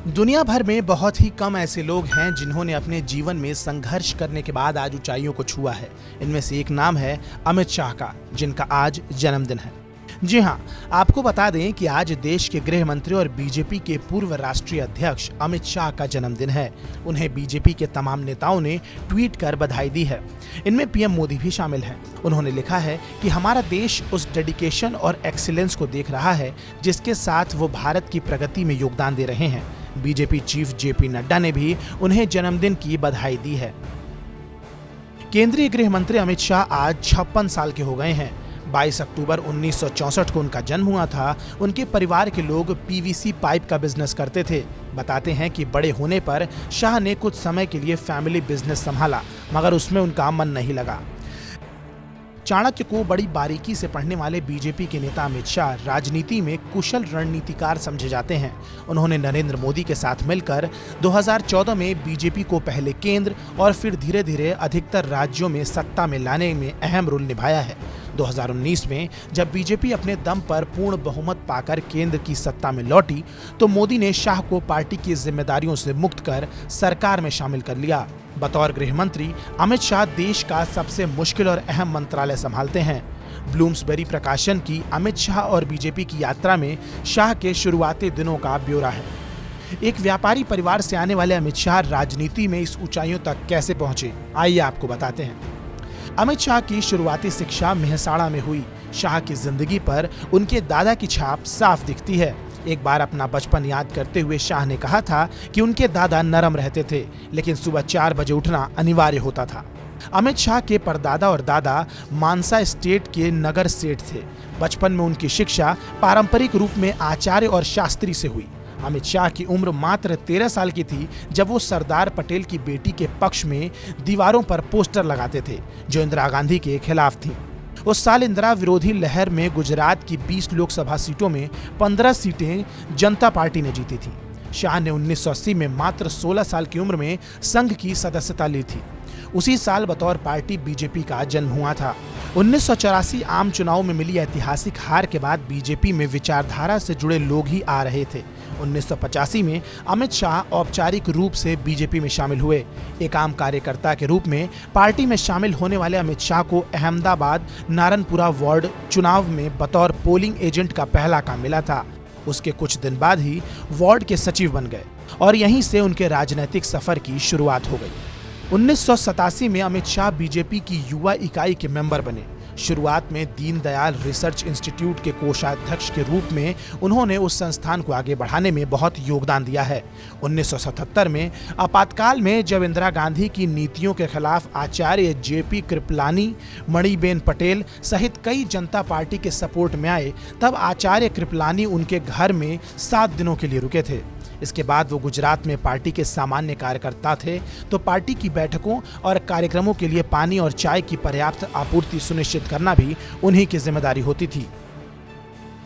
दुनिया भर में बहुत ही कम ऐसे लोग हैं जिन्होंने अपने जीवन में संघर्ष करने के बाद आज ऊंचाइयों को छुआ है। इनमें से एक नाम है अमित शाह का, जिनका आज जन्मदिन है। जी हां, आपको बता दें कि आज देश के गृह मंत्री और बीजेपी के पूर्व राष्ट्रीय अध्यक्ष अमित शाह का जन्मदिन है। उन्हें बीजेपी के तमाम नेताओं ने ट्वीट कर बधाई दी है। इनमें पीएम मोदी भी शामिल हैं। उन्होंने लिखा है कि हमारा देश उस डेडिकेशन और एक्सीलेंस को देख रहा है जिसके साथ वो भारत की प्रगति में योगदान दे रहे हैं। बीजेपी चीफ जेपी नड्डा ने भी उन्हें जन्मदिन की बधाई दी है। केंद्रीय गृह मंत्री अमित शाह आज 56 साल के हो गए हैं। 22 अक्टूबर 1964 को उनका जन्म हुआ था। उनके परिवार के लोग पीवीसी पाइप का बिजनेस करते थे। बताते हैं कि बड़े होने पर शाह ने कुछ समय के लिए फैमिली बिजनेस संभाला, मगर उसमें उनका मन नहीं लगा। चाणक्य को बड़ी बारीकी से पढ़ने वाले बीजेपी के नेता अमित शाह राजनीति में कुशल रणनीतिकार समझे जाते हैं। उन्होंने नरेंद्र मोदी के साथ मिलकर 2014 में बीजेपी को पहले केंद्र और फिर धीरे धीरे अधिकतर राज्यों में सत्ता में लाने में अहम रोल निभाया है। 2019 में जब बीजेपी अपने दम पर पूर्ण बहुमत पाकर केंद्र की सत्ता में लौटी तो मोदी ने शाह को पार्टी की जिम्मेदारियों से मुक्त कर सरकार में शामिल कर लिया। बतौर गृह मंत्री अमित शाह देश का सबसे मुश्किल और अहम मंत्रालय संभालते हैं। ब्लूम्सबेरी प्रकाशन की अमित शाह और बीजेपी की यात्रा में शाह के शुरुआती दिनों का ब्यौरा है। एक व्यापारी परिवार से आने वाले अमित शाह राजनीति में इस ऊंचाइयों तक कैसे पहुंचे, आइए आपको बताते हैं। अमित शाह की शुरुआती शिक्षा मेहसाणा में हुई। शाह की जिंदगी पर उनके दादा की छाप साफ दिखती है। एक बार अपना बचपन याद करते हुए शाह ने कहा था कि उनके दादा नरम रहते थे, लेकिन सुबह 4 बजे उठना अनिवार्य होता था। अमित शाह के परदादा और दादा मानसा स्टेट के नगर सेठ थे। बचपन में उनकी शिक्षा पारंपरिक रूप में आचार्य और शास्त्री से हुई। अमित शाह की उम्र मात्र 13 साल की थी जब वो सरदार पटेल की बेटी के पक्ष में दीवारों पर पोस्टर लगाते थे जो इंदिरा गांधी के खिलाफ थी। उस साल इंदिरा विरोधी लहर में गुजरात की 20 लोकसभा सीटों में 15 सीटें जनता पार्टी ने जीती थी। शाह ने 1980 में मात्र 16 साल की उम्र में संघ की सदस्यता ली थी। उसी साल बतौर पार्टी बीजेपी का जन्म हुआ था। 1984 आम चुनाव में मिली ऐतिहासिक हार के बाद बीजेपी में विचारधारा से जुड़े लोग ही आ रहे थे। 1985 में अमित शाह औपचारिक रूप से बीजेपी में शामिल हुए। एक आम कार्यकर्ता के रूप में पार्टी में शामिल होने वाले अमित शाह को अहमदाबाद नारनपुरा वार्ड चुनाव में बतौर पोलिंग एजेंट का पहला काम मिला था। उसके कुछ दिन बाद ही वार्ड के सचिव बन गए और यहीं से उनके राजनीतिक सफर की शुरुआत हो गई। 1987 में अमित शाह बीजेपी की युवा इकाई के मेंबर बने। शुरुआत में दीनदयाल रिसर्च इंस्टीट्यूट के कोषाध्यक्ष के रूप में उन्होंने उस संस्थान को आगे बढ़ाने में बहुत योगदान दिया है। 1977 में आपातकाल में जब इंदिरा गांधी की नीतियों के खिलाफ आचार्य जेपी कृपलानी, मणिबेन पटेल सहित कई जनता पार्टी के सपोर्ट में आए, तब आचार्य कृपलानी उनके घर में 7 दिनों के लिए रुके थे। इसके बाद वो गुजरात में पार्टी के सामान्य कार्यकर्ता थे, तो पार्टी की बैठकों और कार्यक्रमों के लिए पानी और चाय की पर्याप्त आपूर्ति सुनिश्चित करना भी उन्हीं की जिम्मेदारी होती थी।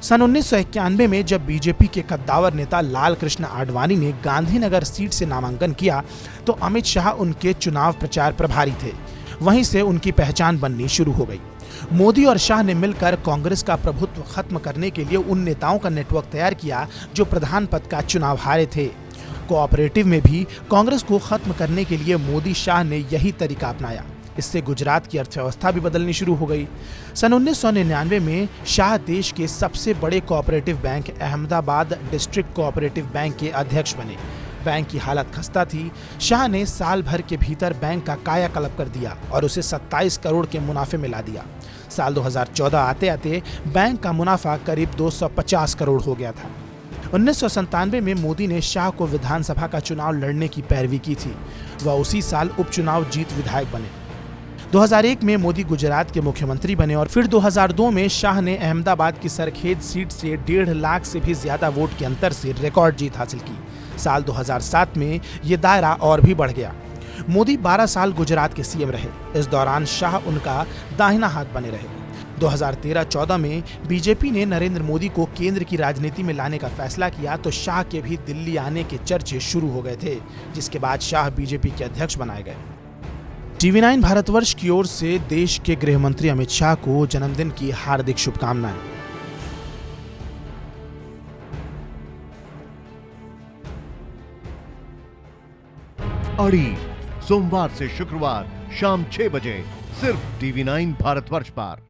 सन 1991 में जब बीजेपी के कद्दावर नेता लाल कृष्ण आडवाणी ने गांधीनगर सीट से नामांकन किया तो अमित शाह उनके चुनाव प्रचार प्रभारी थे। वहीं से उनकी पहचान बननी शुरू हो गई। मोदी और शाह ने मिलकर कांग्रेस का प्रभुत्व खत्म करने के लिए उन नेताओं का नेटवर्क तैयार किया जो प्रधान पद का चुनाव हारे थे। कोऑपरेटिव में भी कांग्रेस को खत्म करने के लिए मोदी शाह ने यही तरीका अपनाया। इससे गुजरात की अर्थव्यवस्था भी बदलनी शुरू हो गई। सन 1999 में शाह देश के सबसे बड़े cooperative bank Ahmedabad district cooperative bank के अध्यक्ष बने। बैंक की हालत खस्ता थी। शाह ने साल भर के भीतर बैंक का कायाकल्प कर दिया और उसे 27 करोड़ के मुनाफे में ला दिया। साल 2014 आते आते बैंक का मुनाफा करीब 250 करोड़ हो गया था। 1997 में मोदी ने शाह को विधानसभा का चुनाव लड़ने की पैरवी की थी। वह उसी साल उपचुनाव जीत विधायक बने। 2001 में मोदी गुजरात के मुख्यमंत्री बने और फिर 2002 में शाह ने अहमदाबाद की सरखेज सीट से 1.5 लाख से भी ज्यादा वोट के अंतर से रिकॉर्ड जीत हासिल की। साल 2007 में ये दायरा और भी बढ़ गया। मोदी 12 साल गुजरात के सीएम रहे। इस दौरान शाह उनका दाहिना हाथ बने रहे। 2013-14 में बीजेपी ने नरेंद्र मोदी को केंद्र की राजनीति में लाने का फैसला किया तो शाह के भी दिल्ली आने के चर्चे शुरू हो गए थे, जिसके बाद शाह बीजेपी के अध्यक्ष बनाए गए। TV9 भारतवर्ष की ओर से देश के गृह मंत्री अमित शाह को जन्मदिन की हार्दिक शुभकामनाएं। अड़ी, सोमवार से शुक्रवार शाम 6 बजे सिर्फ TV9 भारतवर्ष पर।